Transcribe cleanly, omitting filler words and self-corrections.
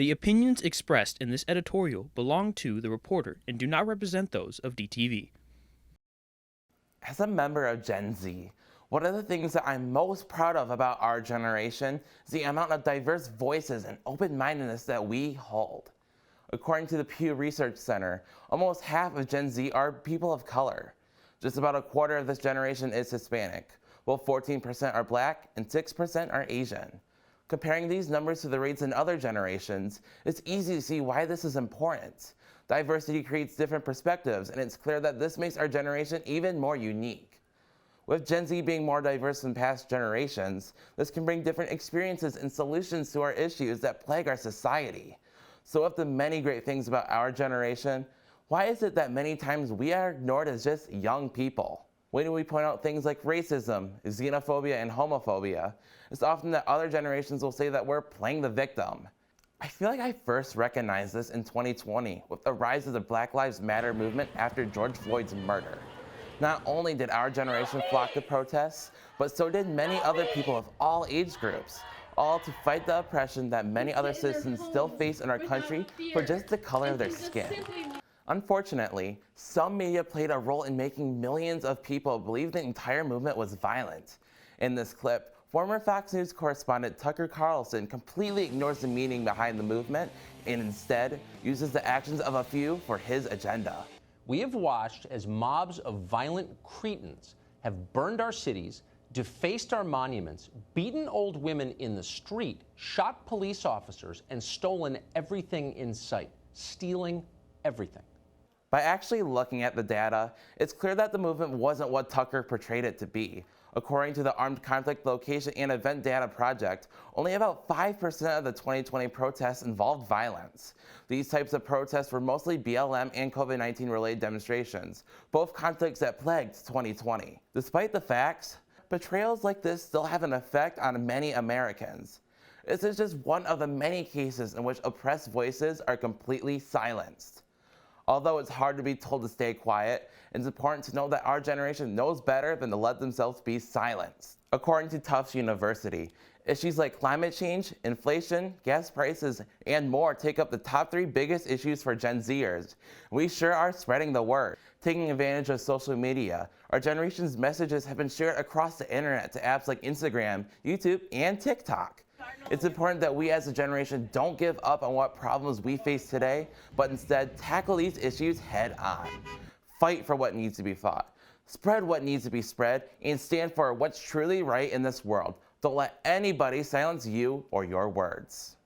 The opinions expressed in this editorial belong to the reporter and do not represent those of DTV. As a member of Gen Z, one of the things that I'm most proud of about our generation is the amount of diverse voices and open-mindedness that we hold. According to the Pew Research Center, almost half of Gen Z are people of color. Just about a quarter of this generation is Hispanic, while 14% are Black and 6% are Asian. Comparing these numbers to the rates in other generations, it's easy to see why this is important. Diversity creates different perspectives, and it's clear that this makes our generation even more unique. With Gen Z being more diverse than past generations, this can bring different experiences and solutions to our issues that plague our society. So of the many great things about our generation, why is it that many times we are ignored as just young people? When we point out things like racism, xenophobia, and homophobia, it's often that other generations will say that we're playing the victim. I feel like I first recognized this in 2020 with the rise of the Black Lives Matter movement after George Floyd's murder. Not only did our generation flock to protests, but so did many other people of all age groups, all to fight the oppression that many other citizens still face in our country for just the color of their skin. Unfortunately, some media played a role in making millions of people believe the entire movement was violent. In this clip, former Fox News correspondent Tucker Carlson completely ignores the meaning behind the movement and instead uses the actions of a few for his agenda. We have watched as mobs of violent cretins have burned our cities, defaced our monuments, beaten old women in the street, shot police officers, and stolen everything in sight, stealing everything. By actually looking at the data, it's clear that the movement wasn't what Tucker portrayed it to be. According to the Armed Conflict Location and Event Data Project, only about 5% of the 2020 protests involved violence. These types of protests were mostly BLM and COVID-19 related demonstrations, both conflicts that plagued 2020. Despite the facts, betrayals like this still have an effect on many Americans. This is just one of the many cases in which oppressed voices are completely silenced. Although it's hard to be told to stay quiet, it's important to know that our generation knows better than to let themselves be silenced. According to Tufts University, issues like climate change, inflation, gas prices, and more take up the top 3 biggest issues for Gen Zers. We sure are spreading the word. Taking advantage of social media, our generation's messages have been shared across the internet to apps like Instagram, YouTube, and TikTok. It's important that we as a generation don't give up on what problems we face today, but instead tackle these issues head on. Fight for what needs to be fought, spread what needs to be spread, and stand for what's truly right in this world. Don't let anybody silence you or your words.